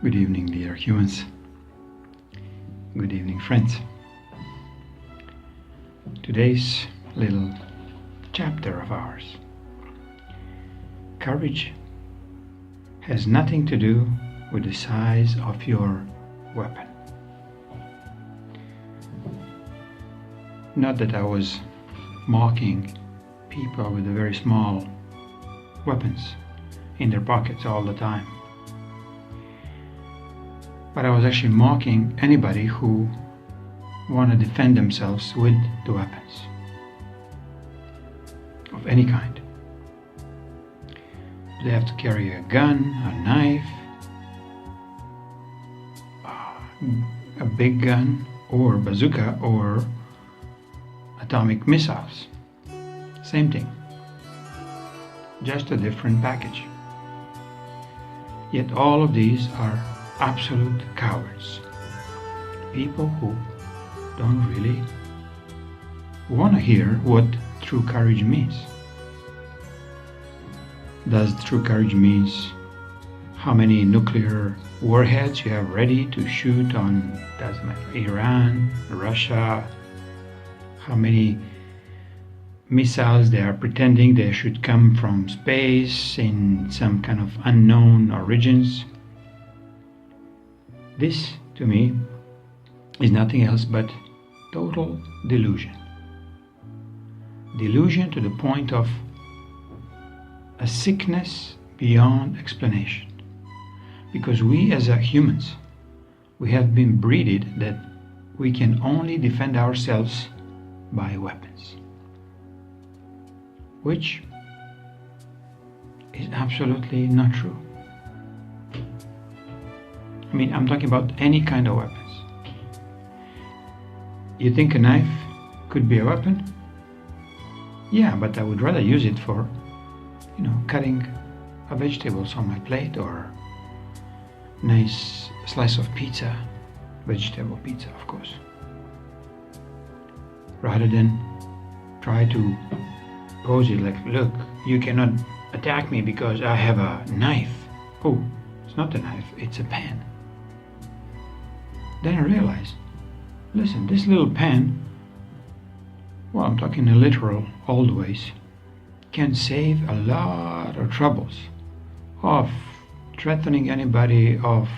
Good evening, dear humans. Good evening, friends. Today's little chapter of ours. Courage has nothing to do with the size of your weapon. Not that I was mocking people with the very small weapons in their pockets all the time. But I was actually mocking anybody who want to defend themselves with the weapons of any kind. They have to carry a gun, a knife, a big gun, or bazooka, or atomic missiles. Same thing, just a different package. Yet all of these are absolute cowards. People who don't really want to hear what true courage means. Does true courage means how many nuclear warheads you have ready to shoot on, doesn't matter, Iran, Russia, how many missiles they are pretending they should come from space in some kind of unknown origins? This, to me, is nothing else but total delusion. Delusion to the point of a sickness beyond explanation. Because we as humans, we have been breeded that we can only defend ourselves by weapons. Which is absolutely not true. I mean, I'm talking about any kind of weapons. You think a knife could be a weapon? Yeah, but I would rather use it for, cutting a vegetables on my plate, or a nice slice of pizza, vegetable pizza, of course. Rather than try to pose it like, look, you cannot attack me because I have a knife. Oh, it's not a knife, it's a pen. Then I realized, listen, this little pen, well, I'm talking in literal old ways, can save a lot of troubles of threatening anybody, of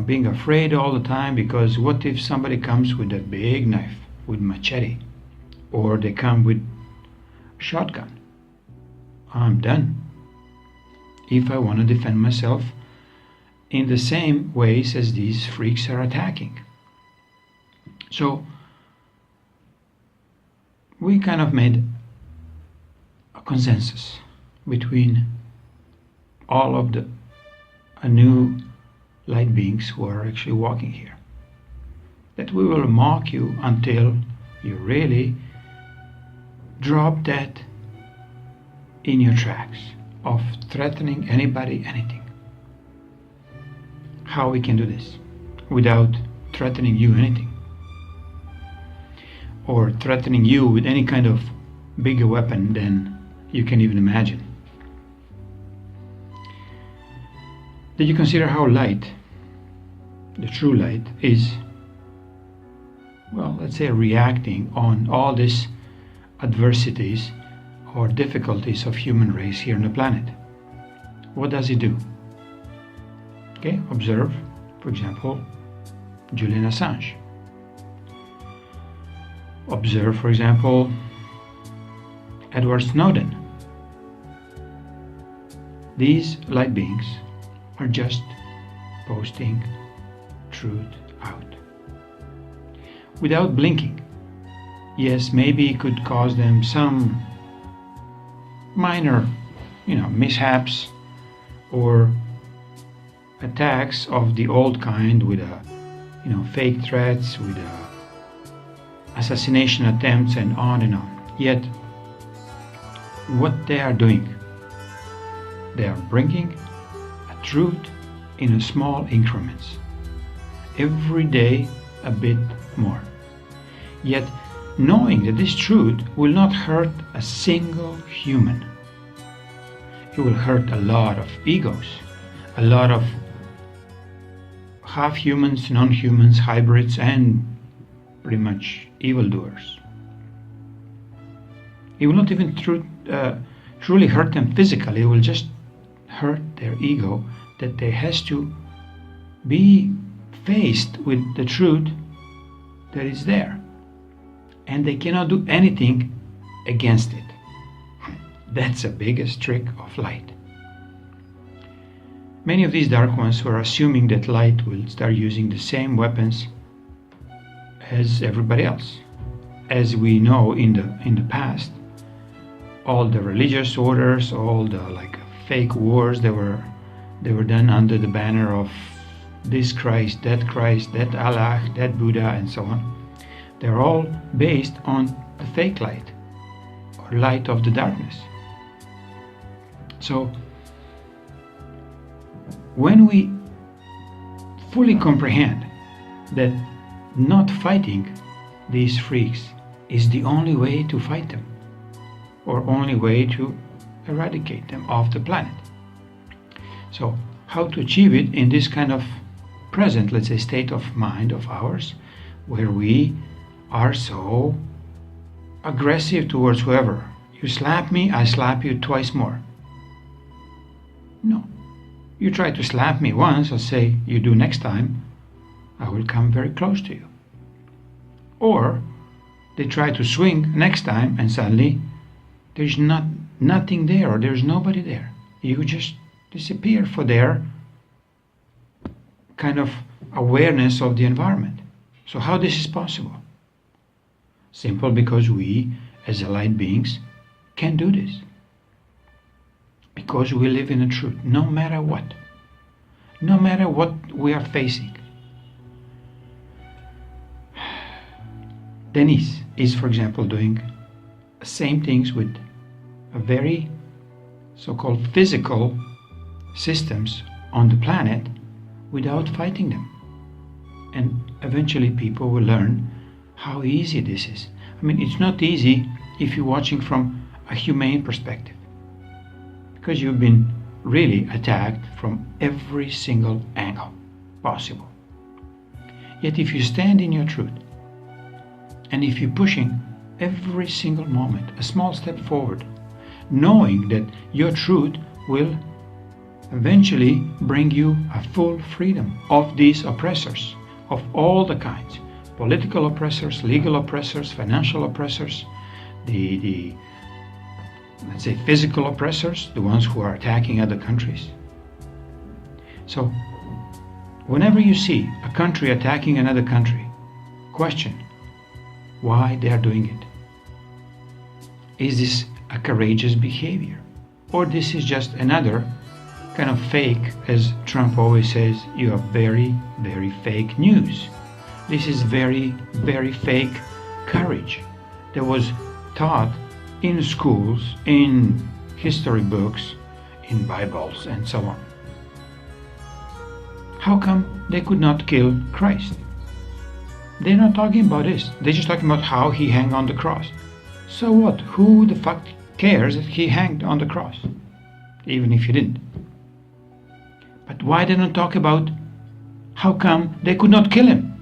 being afraid all the time, because what if somebody comes with a big knife, with machete, or they come with a shotgun? I'm done. If I want to defend myself in the same ways as these freaks are attacking. So we kind of made a consensus between all of the new light beings who are actually walking here, that we will mock you until you really drop dead in your tracks of threatening anybody, anything. How we can do this without threatening you anything, or threatening you with any kind of bigger weapon than you can even imagine. Did you consider how light, the true light, is, well, let's say, reacting on all these adversities or difficulties of human race here on the planet? What does it do? Okay, observe, for example, Julian Assange. Observe, for example, Edward Snowden. These light beings are just posting truth out without blinking. Yes, maybe it could cause them some minor, mishaps or attacks of the old kind, with fake threats, with assassination attempts, and on and on. Yet what they are doing, they are bringing a truth in a small increments, every day a bit more. Yet knowing that this truth will not hurt a single human. It will hurt a lot of egos, a lot of half humans, non-humans, hybrids, and pretty much evildoers. It will not even truly hurt them physically. It will just hurt their ego, that they has to be faced with the truth that is there, and they cannot do anything against it. That's the biggest trick of light. Many of these dark ones were assuming that light will start using the same weapons as everybody else. As we know in the past, all the religious orders, all the fake wars, they were done under the banner of this Christ, that Allah, that Buddha, and so on. They're all based on the fake light, or light of the darkness. So when we fully comprehend that not fighting these freaks is the only way to fight them, or only way to eradicate them off the planet. So how to achieve it in this kind of present, let's say, state of mind of ours, where we are so aggressive towards whoever. You slap me, I slap you twice more. No. You try to slap me once, I'll say, you do next time, I will come very close to you. Or they try to swing next time, and suddenly there's nothing there, or there's nobody there. You just disappear for their kind of awareness of the environment. So how this is possible? Simple, because we as light beings can do this. Because we live in the truth, no matter what. No matter what we are facing. Denise is, for example, doing the same things with a very so-called physical systems on the planet without fighting them. And eventually people will learn how easy this is. I mean, it's not easy if you're watching from a humane perspective, because you've been really attacked from every single angle possible. Yet if you stand in your truth, and if you're pushing every single moment a small step forward, knowing that your truth will eventually bring you a full freedom of these oppressors of all the kinds, political oppressors, legal oppressors, financial oppressors, the let's say physical oppressors, the ones who are attacking other countries. So whenever you see a country attacking another country, question why they are doing it. Is this a courageous behavior, or this is just another kind of fake, as Trump always says, you are very, very fake news. This is very, very fake courage that was taught in schools, in history books, in Bibles, and so on. How come they could not kill Christ? They're not talking about this. They're just talking about how he hung on the cross. So what? Who the fuck cares that he hanged on the cross? Even if he didn't. But why they don't talk about how come they could not kill him?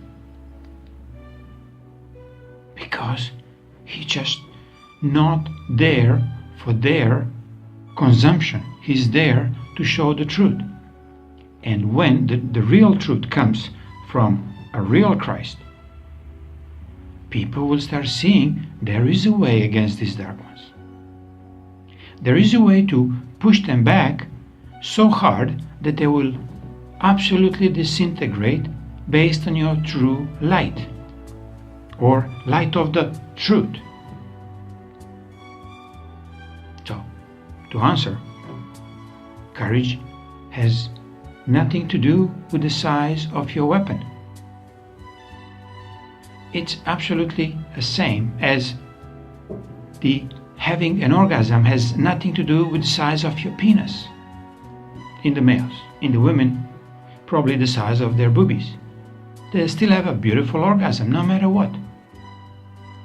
Because he's just not there for their consumption. He's there to show the truth. And when the real truth comes from a real Christ, people will start seeing there is a way against these dark ones. There is a way to push them back so hard that they will absolutely disintegrate based on your true light, or light of the truth. So, to answer, courage has nothing to do with the size of your weapon. It's absolutely the same as the having an orgasm has nothing to do with the size of your penis. In the males, in the women, probably the size of their boobies. They still have a beautiful orgasm no matter what.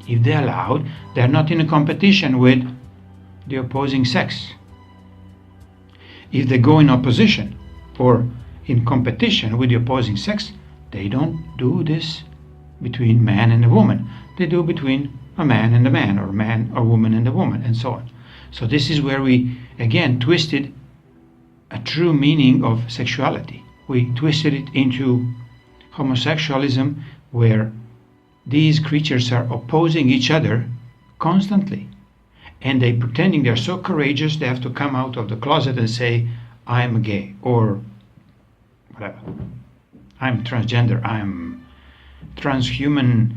If they're allowed, they're not in a competition with the opposing sex. If they go in opposition, or in competition with the opposing sex, they don't do this between man and a woman. They do between a man and a man, or man or woman and a woman, and so on. So this is where we again twisted a true meaning of sexuality. We twisted it into homosexualism, where these creatures are opposing each other constantly, and they pretending they're so courageous they have to come out of the closet and say, I'm gay, or whatever, I'm transgender, I'm transhuman,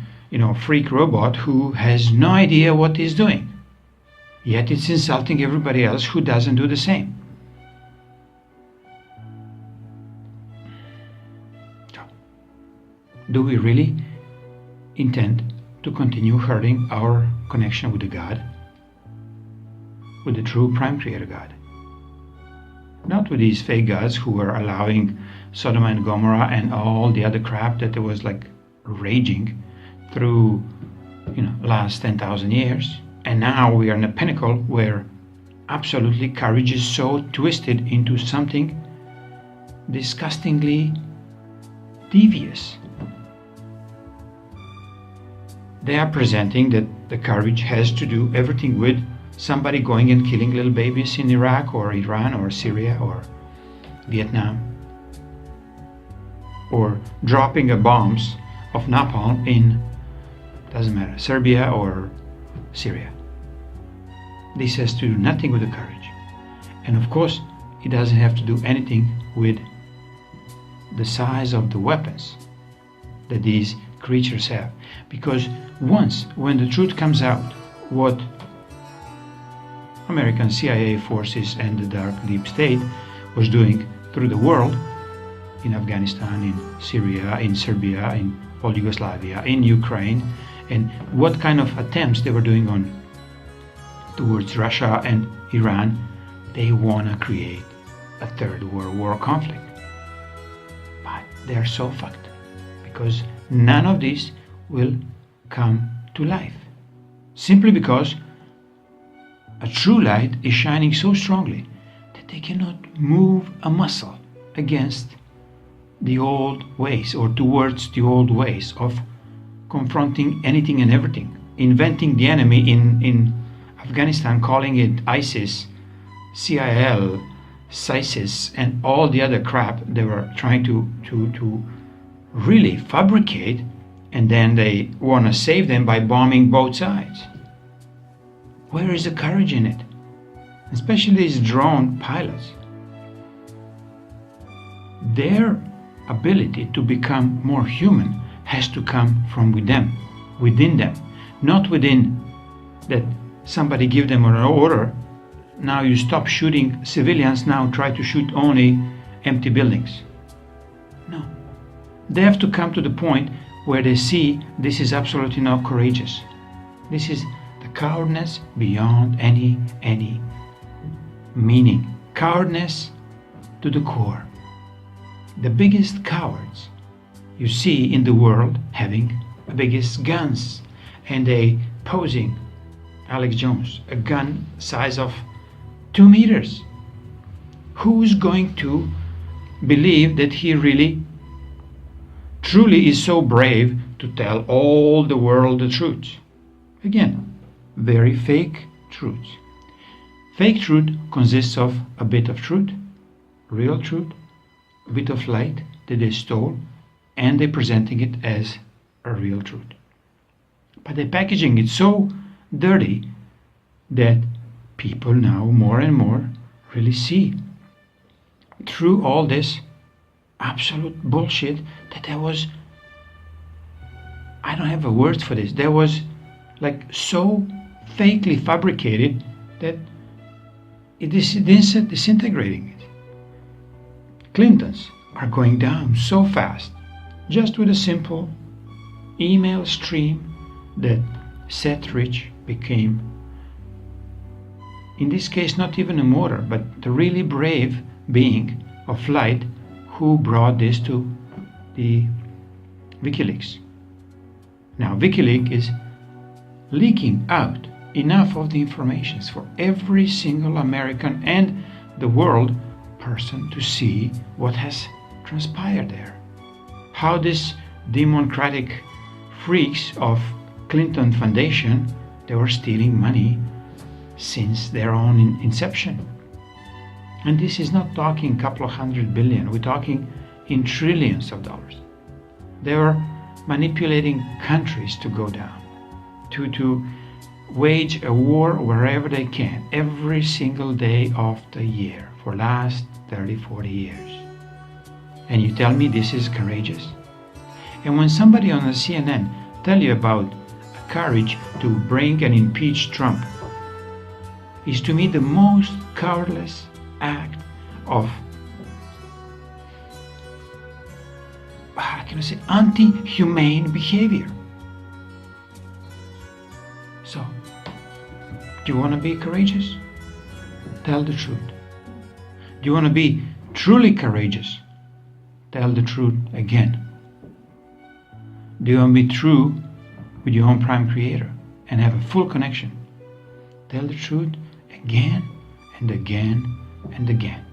freak robot who has no idea what he's doing, yet it's insulting everybody else who doesn't do the same. Do we really intend to continue hurting our connection with the God, with the true prime creator God? Not with these fake gods who were allowing Sodom and Gomorrah and all the other crap that was like raging through last 10,000 years. And now we are in a pinnacle where absolutely courage is so twisted into something disgustingly devious. They are presenting that the courage has to do everything with somebody going and killing little babies in Iraq or Iran or Syria or Vietnam, or dropping bombs of napalm in, doesn't matter, Serbia or Syria. This has to do nothing with the courage. And of course, it doesn't have to do anything with the size of the weapons that these creatures have. Because once, when the truth comes out, what American CIA forces and the dark deep state was doing through the world, in Afghanistan, in Syria, in Serbia, in all Yugoslavia, in Ukraine, and what kind of attempts they were doing on towards Russia and Iran, they want to create a third world war conflict. But they are so fucked, because none of this will come to life, simply because a true light is shining so strongly that they cannot move a muscle against the old ways, or towards the old ways of confronting anything and everything, inventing the enemy in Afghanistan, calling it ISIS, CIL, CISIS, and all the other crap they were trying to really fabricate, and then they want to save them by bombing both sides. Where is the courage in it? Especially these drone pilots. Their ability to become more human has to come from within them, not within that somebody give them an order, now you stop shooting civilians, now try to shoot only empty buildings. No. They have to come to the point where they see this is absolutely not courageous. This is the cowardness beyond any meaning. Cowardness to the core. The biggest cowards you see in the world having the biggest guns, and they posing Alex Jones, a gun size of 2 meters. Who's going to believe that he really truly is so brave to tell all the world the truth? Again, very fake truth. Fake truth consists of a bit of truth, real truth, a bit of light that they stole, and they're presenting it as a real truth. But they're packaging it so dirty that people now more and more really see through all this absolute bullshit that there was, I don't have a word for this, there was like so fakely fabricated that it is disintegrating it. Clintons are going down so fast just with a simple email stream that Seth Rich became, in this case not even a martyr, but the really brave being of light who brought this to the WikiLeaks. Now WikiLeaks is leaking out enough of the information for every single American and the world person to see what has transpired there. How these democratic freaks of Clinton Foundation, they were stealing money since their own inception. And this is not talking a couple of $100 billion, we're talking in trillions of dollars. They were manipulating countries to go down, to wage a war wherever they can, every single day of the year for last 30, 40 years. And you tell me this is courageous? And when somebody on the CNN tell you about courage to bring and impeach Trump, is to me the most cowardless act of, how can I say, anti-humane behavior. So, do you want to be courageous? Tell the truth. Do you want to be truly courageous? Tell the truth again. Do you want to be true with your own prime creator and have a full connection? Tell the truth again and again and again.